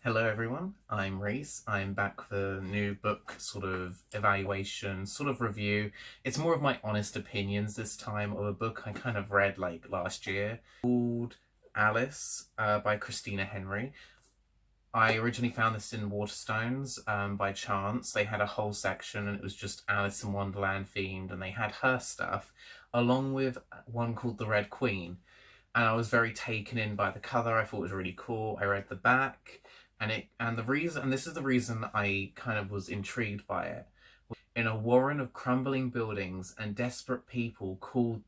Hello everyone, I'm Reese. I'm back for a new book sort of evaluation, sort of review. It's more of my honest opinions this time of a book I kind of read like last year called Alice by Christina Henry. I originally found this in Waterstones by chance. They had a whole section and it was just Alice in Wonderland themed, and they had her stuff along with one called The Red Queen. And I was very taken in by the cover. I thought it was really cool. I read the back, and this is the reason I kind of was intrigued by it. In a warren of crumbling buildings and desperate people called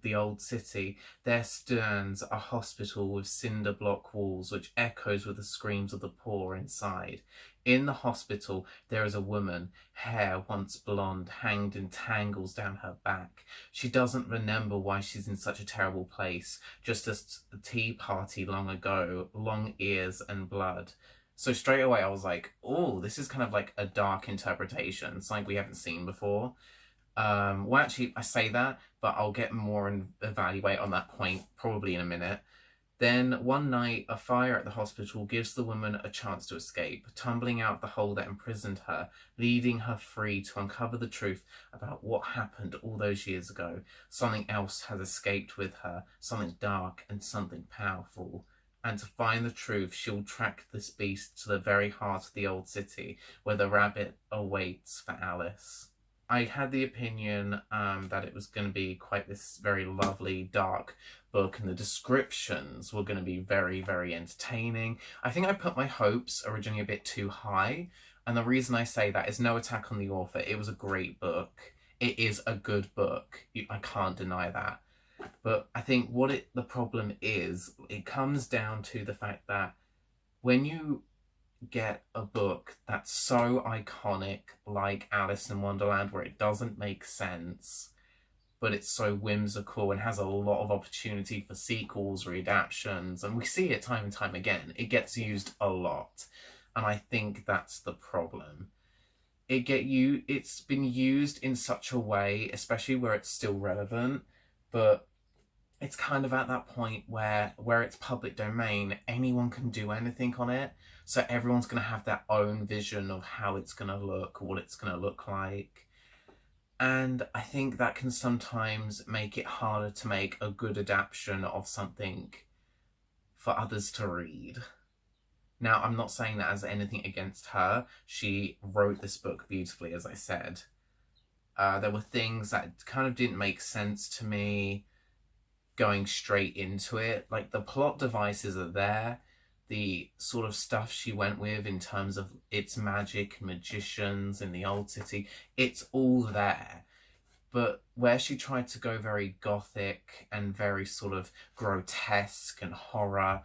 the old city, there stands a hospital with cinder block walls which echoes with the screams of the poor inside. In the hospital there is a woman, hair once blonde, hanged in tangles down her back. She doesn't remember why she's in such a terrible place, just a tea party long ago, long ears and blood. So straight away I was like, oh, this is kind of like a dark interpretation, something we haven't seen before. Well, actually, I say that, but I'll get more and evaluate on that point probably in a minute. Then, one night, a fire at the hospital gives the woman a chance to escape, tumbling out the hole that imprisoned her, leading her free to uncover the truth about what happened all those years ago. Something else has escaped with her, something dark and something powerful. And to find the truth, she'll track this beast to the very heart of the old city, where the rabbit awaits for Alice. I had the opinion that it was going to be quite this very lovely, dark book, and the descriptions were going to be very, very entertaining. I think I put my hopes originally a bit too high, and the reason I say that is no attack on the author. It was a great book. It is a good book. I can't deny that. But I think the problem is, it comes down to the fact that when you get a book that's so iconic like Alice in Wonderland, where it doesn't make sense, but it's so whimsical and has a lot of opportunity for sequels, readaptations, and we see it time and time again. It gets used a lot, and I think that's the problem. It's been used in such a way, especially where it's still relevant, but it's kind of at that point where it's public domain, anyone can do anything on it. So everyone's going to have their own vision of how it's going to look, what it's going to look like. And I think that can sometimes make it harder to make a good adaptation of something for others to read. Now, I'm not saying that as anything against her. She wrote this book beautifully, as I said. There were things that kind of didn't make sense to me going straight into it. Like, the plot devices are there, the sort of stuff she went with in terms of its magic, magicians in the old city, it's all there. But where she tried to go very gothic and very sort of grotesque and horror,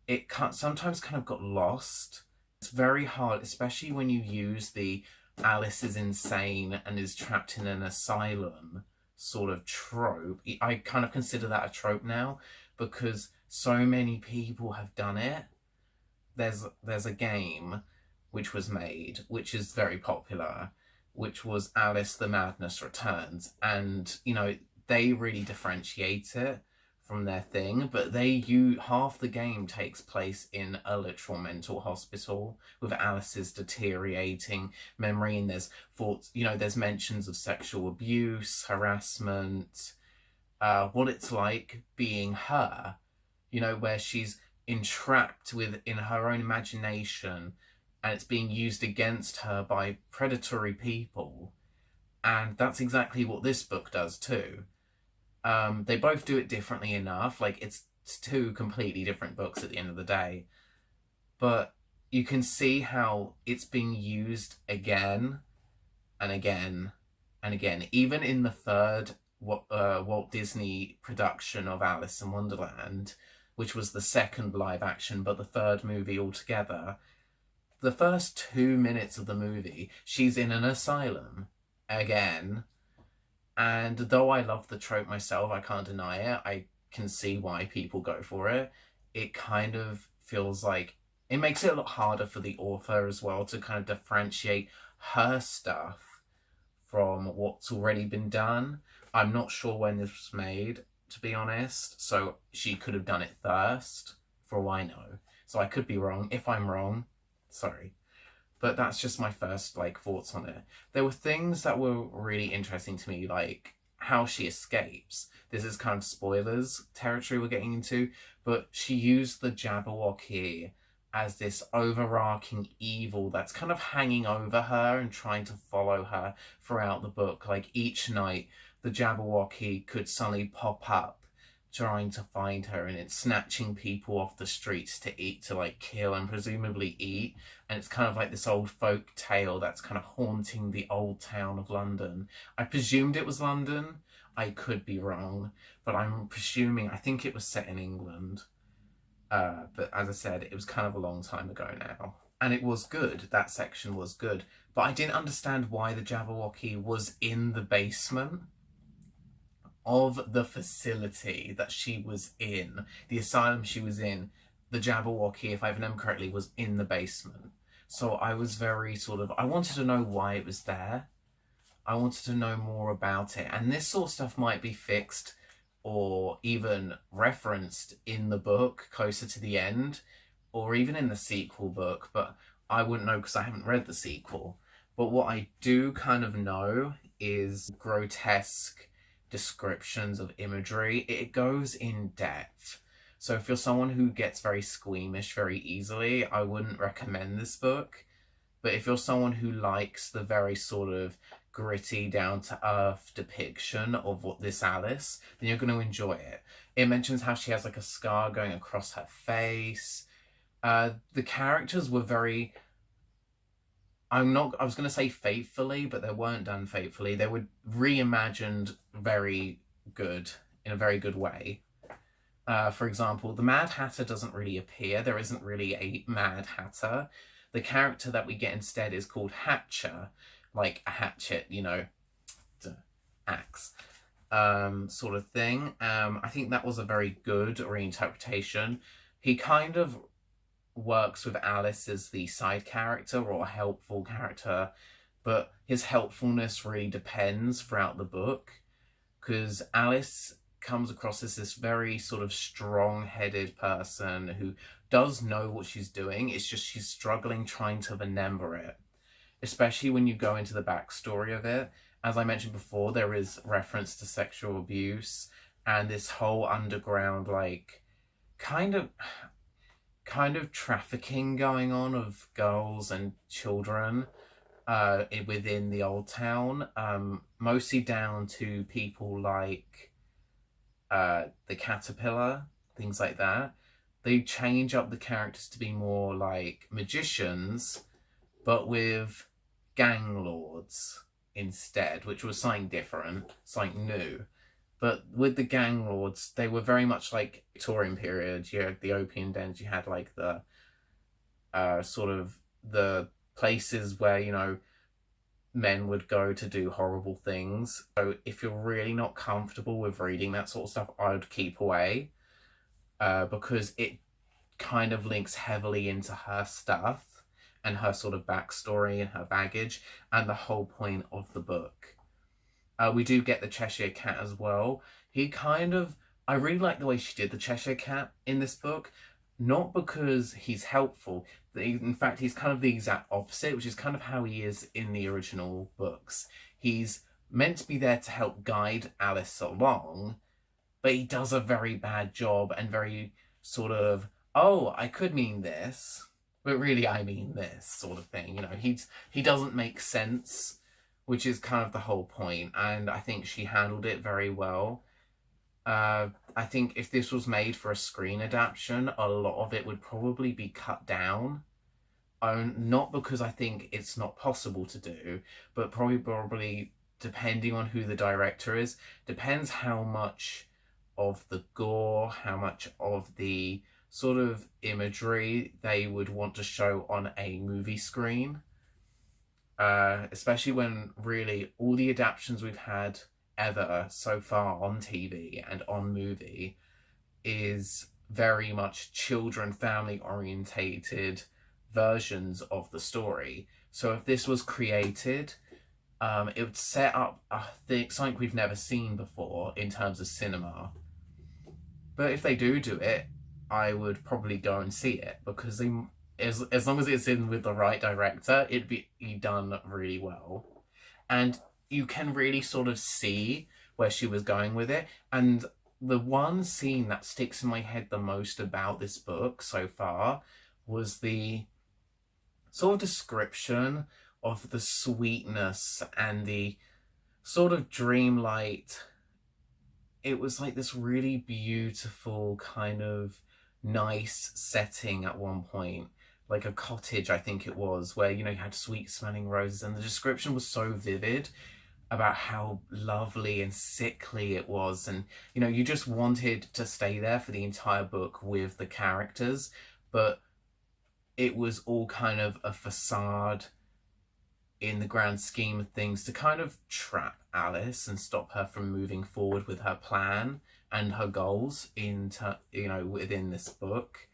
it sometimes kind of got lost. It's very hard, especially when you use the Alice is insane and is trapped in an asylum sort of trope. I kind of consider that a trope now, because so many people have done it. There's a game which was made, which is very popular, which was Alice the Madness Returns, and they really differentiate it from their thing, but half the game takes place in a literal mental hospital with Alice's deteriorating memory, and there's thoughts, there's mentions of sexual abuse, harassment, what it's like being her, where she's entrapped in her own imagination, and it's being used against her by predatory people. And that's exactly what this book does too. They both do it differently enough. Like, it's two completely different books at the end of the day. But you can see how it's being used again and again and again. Even in the third Walt Disney production of Alice in Wonderland, which was the second live action but the third movie altogether, the first 2 minutes of the movie, she's in an asylum again. And though I love the trope myself, I can't deny it. I can see why people go for it. It kind of feels like it makes it a lot harder for the author as well to kind of differentiate her stuff from what's already been done. I'm not sure when this was made, to be honest, so she could have done it first, for all I know. so I could be wrong. If I'm wrong, sorry. But that's just my first like thoughts on it. There were things that were really interesting to me, like how she escapes. This is kind of spoilers territory we're getting into, but she used the Jabberwocky as this overarching evil that's kind of hanging over her and trying to follow her throughout the book. Like each night, the Jabberwocky could suddenly pop up trying to find her, and it's snatching people off the streets to eat, to like kill and presumably eat. And it's kind of like this old folk tale that's kind of haunting the old town of London. I presumed it was London. I could be wrong, but I'm presuming, I think it was set in England. But as I said, it was kind of a long time ago now. And it was good, that section was good. But I didn't understand why the Jabberwocky was in the basement of the facility that she was in, the asylum she was in. The Jabberwocky, if I remember correctly, was in the basement. So I was very I wanted to know why it was there. I wanted to know more about it. And this sort of stuff might be fixed or even referenced in the book closer to the end, or even in the sequel book, but I wouldn't know because I haven't read the sequel. But what I do kind of know is grotesque descriptions of imagery. It goes in depth. So if you're someone who gets very squeamish very easily, I wouldn't recommend this book. But if you're someone who likes the very sort of gritty, down-to-earth depiction of what this Alice, then you're going to enjoy it. It mentions how she has like a scar going across her face. The characters were very... I was going to say faithfully, but they weren't done faithfully. They were reimagined very good, in a very good way. For example, the Mad Hatter doesn't really appear. There isn't really a Mad Hatter. The character that we get instead is called Hatcher, like a hatchet, you know, axe, sort of thing. I think that was a very good reinterpretation. He kind of works with Alice as the side character or a helpful character, but his helpfulness really depends throughout the book, because Alice comes across as this very sort of strong-headed person who does know what she's doing. It's just she's struggling trying to remember it, especially when you go into the backstory of it. As I mentioned before, there is reference to sexual abuse and this whole underground, like, kind of trafficking going on of girls and children within the old town, mostly down to people like the Caterpillar, things like that. They change up the characters to be more like magicians, but with gang lords instead, which was something different, something new. But with the gang lords, they were very much like Victorian period. You had the opium dens, you had like the sort of the places where, you know, men would go to do horrible things. So if you're really not comfortable with reading that sort of stuff, I would keep away, because it kind of links heavily into her stuff and her sort of backstory and her baggage and the whole point of the book. We do get the Cheshire Cat as well. I really like the way she did the Cheshire Cat in this book, not because he's helpful. In fact, he's kind of the exact opposite, which is kind of how he is in the original books. He's meant to be there to help guide Alice along, but he does a very bad job and very sort of, oh, I could mean this, but really I mean this sort of thing. You know, he doesn't make sense, which is kind of the whole point, and I think she handled it very well. I think if this was made for a screen adaptation, a lot of it would probably be cut down. Not because I think it's not possible to do, but probably depending on who the director is, depends how much of the gore, how much of the sort of imagery they would want to show on a movie screen. Especially when really all the adaptations we've had ever so far on TV and on movie is very much children, family orientated versions of the story. So if this was created, it would set up something we've never seen before in terms of cinema. But if they do it, I would probably go and see it, because as long as it's in with the right director, it'd be done really well. And you can really sort of see where she was going with it. And the one scene that sticks in my head the most about this book so far was the sort of description of the sweetness and the sort of dreamlight. It was like this really beautiful kind of nice setting at one point, like a cottage, I think it was, where, you had sweet smelling roses, and the description was so vivid about how lovely and sickly it was. And, you just wanted to stay there for the entire book with the characters, but it was all kind of a facade in the grand scheme of things to kind of trap Alice and stop her from moving forward with her plan and her goals within this book.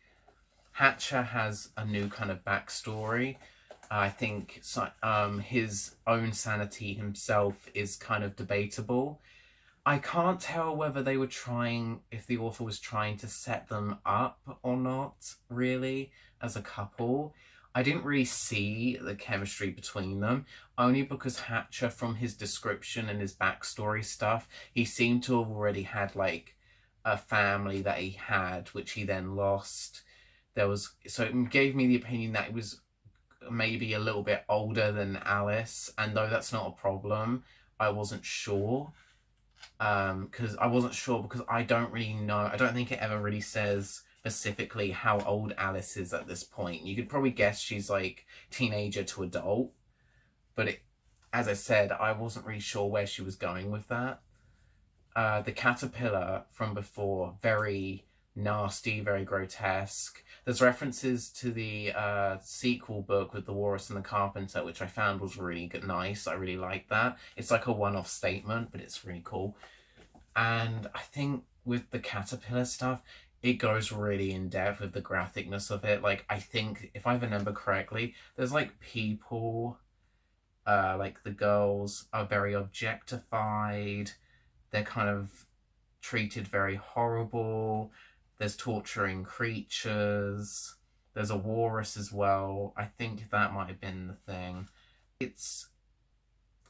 Hatcher has a new kind of backstory. I think his own sanity himself is kind of debatable. I can't tell whether if the author was trying to set them up or not, really, as a couple. I didn't really see the chemistry between them, only because Hatcher, from his description and his backstory stuff, he seemed to have already had, like, a family that he had, which he then lost. So it gave me the opinion that he was maybe a little bit older than Alice, and though that's not a problem, I wasn't sure. Because I don't really know. I don't think it ever really says specifically how old Alice is at this point. You could probably guess she's like teenager to adult, but as I said, I wasn't really sure where she was going with that. The caterpillar from before, very nasty, very grotesque. There's references to the sequel book with the Walrus and the Carpenter, which I found was really good, nice. I really like that. It's like a one-off statement, but it's really cool. And I think with the caterpillar stuff, it goes really in depth with the graphicness of it. Like, I think, if I remember correctly, there's like people, like the girls are very objectified. They're kind of treated very horrible. There's torturing creatures. There's a walrus as well. I think that might have been the thing. It's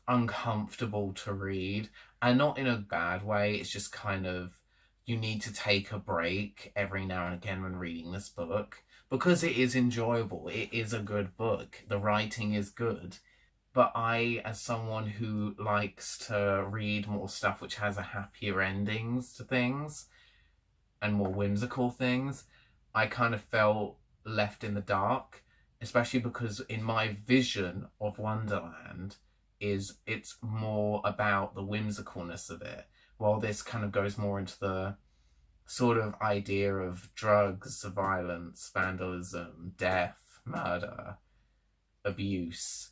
uncomfortable to read, and not in a bad way. It's just kind of, you need to take a break every now and again when reading this book, because it is enjoyable. It is a good book. The writing is good. But I, as someone who likes to read more stuff which has a happier endings to things and more whimsical things, I kind of felt left in the dark, especially because in my vision of Wonderland it's more about the whimsicalness of it, while this kind of goes more into the sort of idea of drugs, violence, vandalism, death, murder, abuse.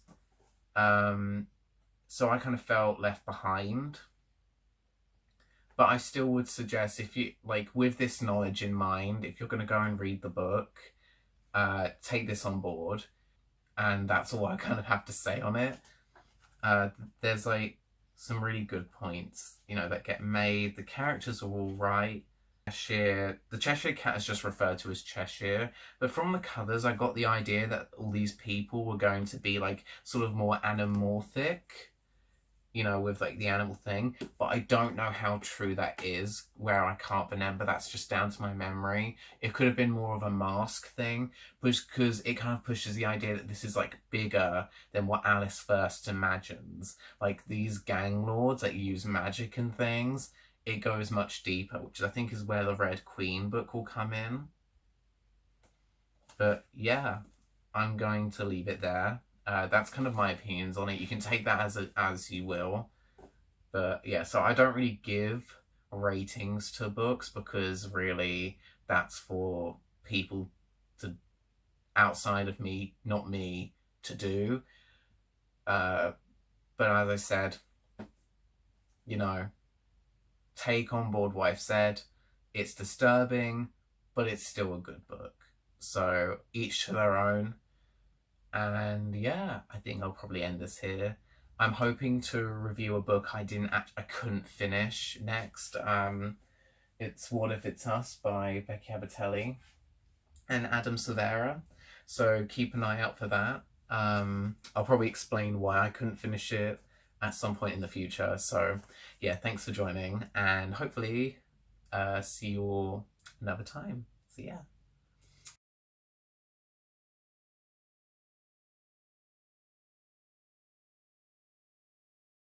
So I kind of felt left behind. But I still would suggest, if you, like, with this knowledge in mind, if you're going to go and read the book, take this on board. And that's all I kind of have to say on it. There's, like, some really good points, that get made. The characters are all right. The Cheshire Cat is just referred to as Cheshire, but from the covers I got the idea that all these people were going to be like sort of more anamorphic, with like the animal thing, but I don't know how true that is, where I can't remember. That's just down to my memory. It could have been more of a mask thing, because it kind of pushes the idea that this is like bigger than what Alice first imagines. Like these gang lords that use magic and things, it goes much deeper, which I think is where the Red Queen book will come in. But yeah, I'm going to leave it there. That's kind of my opinions on it. You can take that as you will. But yeah, so I don't really give ratings to books, because really that's for people to, outside of me, not me, to do. But as I said, take on board what I've said. It's disturbing, but it's still a good book. So each to their own. And yeah, I think I'll probably end this here. I'm hoping to review a book I couldn't finish next. It's What If It's Us by Becky Abatelli and Adam Silvera. So keep an eye out for that. I'll probably explain why I couldn't finish it at some point in the future. So yeah, thanks for joining, and hopefully see you all another time. So yeah.